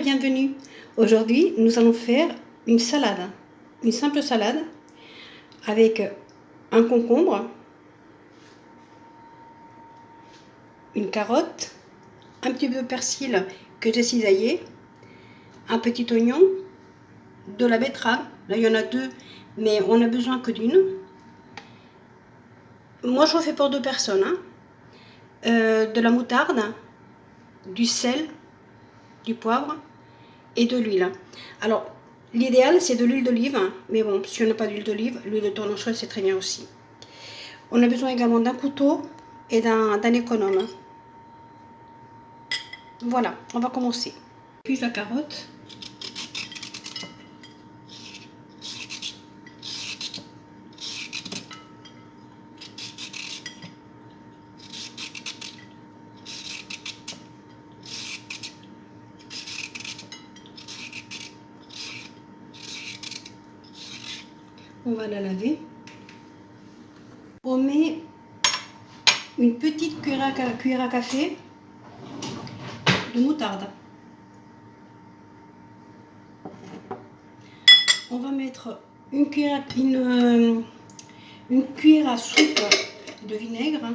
bienvenue. Aujourd'hui, nous allons faire une salade, une simple salade avec un concombre, une carotte, un petit peu de persil que j'ai cisaillé, un petit oignon, de la betterave. Là, il y en a deux, mais on n'a besoin que d'une. Moi, je le fais pour 2 personnes. De la moutarde, du sel, du poivre et de l'huile. Alors, l'idéal, c'est de l'huile d'olive, mais bon, si on n'a pas d'huile d'olive, l'huile de tournesol, c'est très bien aussi. On a besoin également d'un couteau et d'un économe. Voilà, on va commencer. Puis la carotte. On va la laver. On met une petite cuillère à café de moutarde. On va mettre une cuillère à soupe de vinaigre,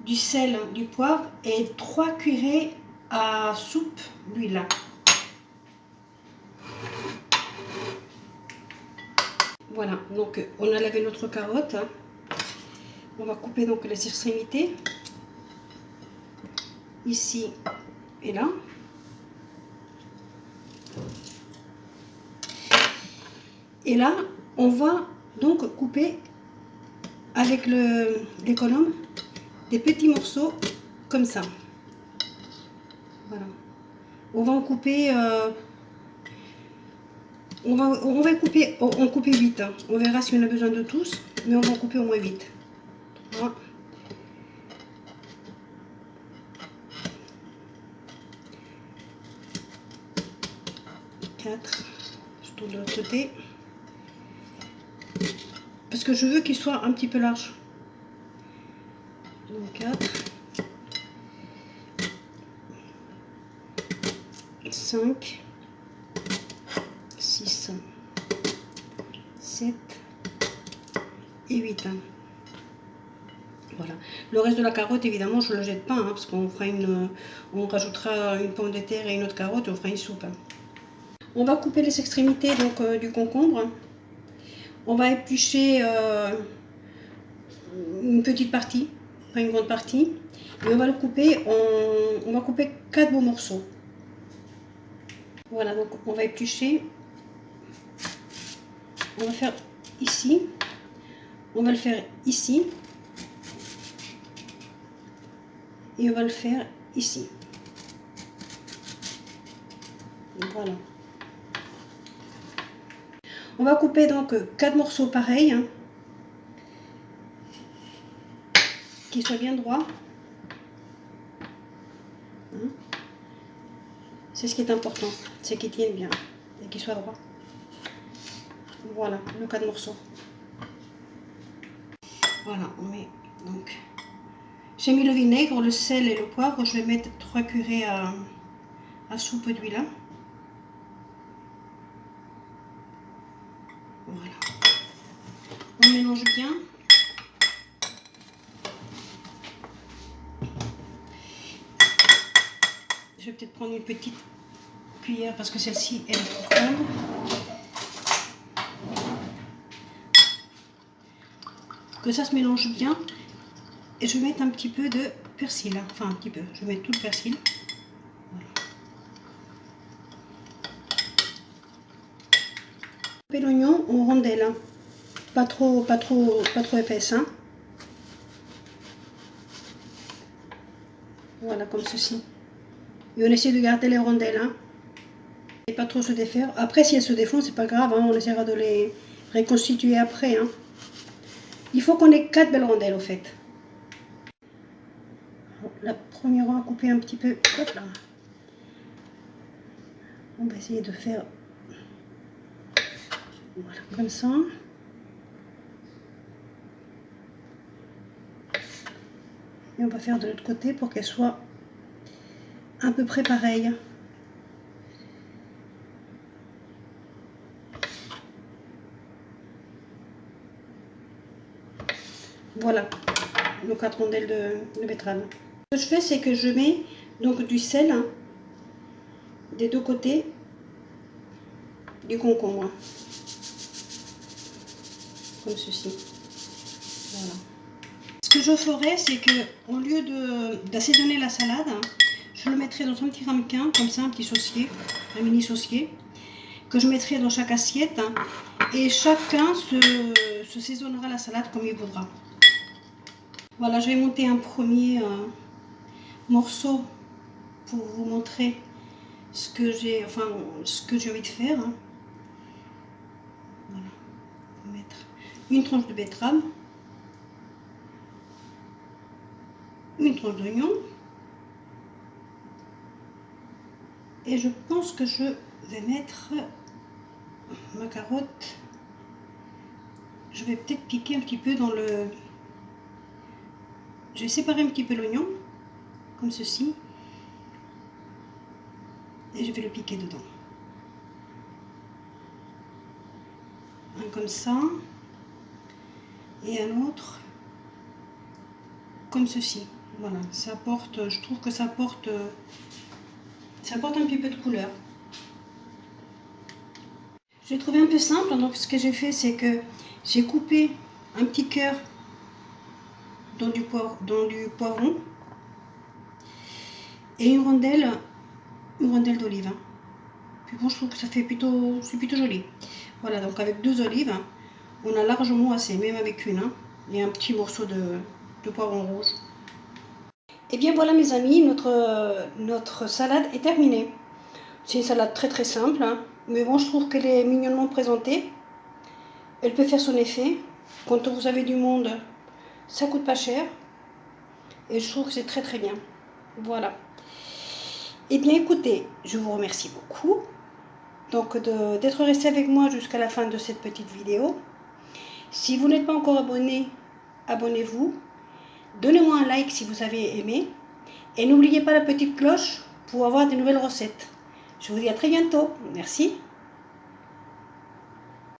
du sel, du poivre et 3 cuillerées à soupe d'huile. Voilà, donc on a lavé notre carotte. On va couper donc les extrémités, ici et là. Et là, on va donc couper avec l'économe des petits morceaux comme ça. Voilà. On va en couper, on va couper, on couper 8. On verra si on a besoin de tous, mais on va en couper au moins 8. 3, 4, je tourne de l'autre côté. Parce que je veux qu'il soit un petit peu large. Donc 4, 5, 6, 7 et 8. Voilà. Le reste de la carotte, évidemment, je ne le jette pas, parce qu'on fera on rajoutera une pomme de terre et une autre carotte et on fera une soupe. On va couper les extrémités donc, du concombre. On va éplucher une petite partie, pas une grande partie, et on va le couper, on va couper 4 beaux morceaux. Voilà, donc on va éplucher. On va faire ici, on va le faire ici, et on va le faire ici. Voilà. On va couper donc 4 morceaux pareils, qui soient bien droits. C'est ce qui est important, c'est qu'ils tiennent bien et qu'ils soient droits. Voilà, le 4 morceaux. Voilà, on met donc. J'ai mis le vinaigre, le sel et le poivre. Je vais mettre 3 cuillerées à soupe d'huile. Voilà. On mélange bien. Je vais peut-être prendre une petite cuillère parce que celle-ci elle est trop grande. Que ça se mélange bien. Et je vais mettre un petit peu de persil. Enfin un petit peu. Je vais mettre tout le persil. Voilà. Couper l'oignon en rondelles. Pas trop épaisse. Voilà, comme ceci. Et on essaie de garder les rondelles. Et pas trop se défaire. Après, si elles se défont, c'est pas grave. On essaiera de les reconstituer après. Il faut qu'on ait 4 belles rondelles, au fait. La première, on va couper un petit peu. Hop là. On va essayer de faire. Voilà, comme ça. Et on va faire de l'autre côté pour qu'elle soit à peu près pareil. Voilà, nos 4 rondelles de betterave. Ce que je fais, c'est que je mets donc du sel hein, des deux côtés du concombre. Comme ceci. Voilà. Ce que je ferai, c'est que au lieu d'assaisonner la salade, je le mettrai dans un petit ramequin, comme ça, un petit saucier, un mini saucier, que je mettrai dans chaque assiette. Hein, et chacun se saisonnera la salade comme il voudra. Voilà, je vais monter un premier morceau pour vous montrer ce que j'ai envie de faire. Hein. Voilà, on va mettre une tranche de betterave, une tranche d'oignon, et je pense que je vais mettre ma carotte. Je vais peut-être piquer un petit peu dans le... Je vais séparer un petit peu l'oignon, comme ceci, et je vais le piquer dedans. Un comme ça, et un autre comme ceci. Voilà, ça apporte, je trouve que ça apporte un petit peu de couleur. J'ai trouvé un peu simple, donc ce que j'ai fait, c'est que j'ai coupé un petit cœur dans du poivron et une rondelle d'olive. Puis bon, je trouve que ça fait plutôt joli. Voilà, donc avec 2 olives, on a largement assez, même avec une, hein, et un petit morceau de poivron rouge. Et bien voilà mes amis, notre salade est terminée. C'est une salade très très simple, hein, mais bon, je trouve qu'elle est mignonnement présentée. Elle peut faire son effet. Quand vous avez du monde, ça coûte pas cher. Et je trouve que c'est très très bien. Voilà. Et bien écoutez, je vous remercie beaucoup donc d'être resté avec moi jusqu'à la fin de cette petite vidéo. Si vous n'êtes pas encore abonné, abonnez-vous. Donnez-moi un like si vous avez aimé. Et n'oubliez pas la petite cloche pour avoir des nouvelles recettes. Je vous dis à très bientôt. Merci.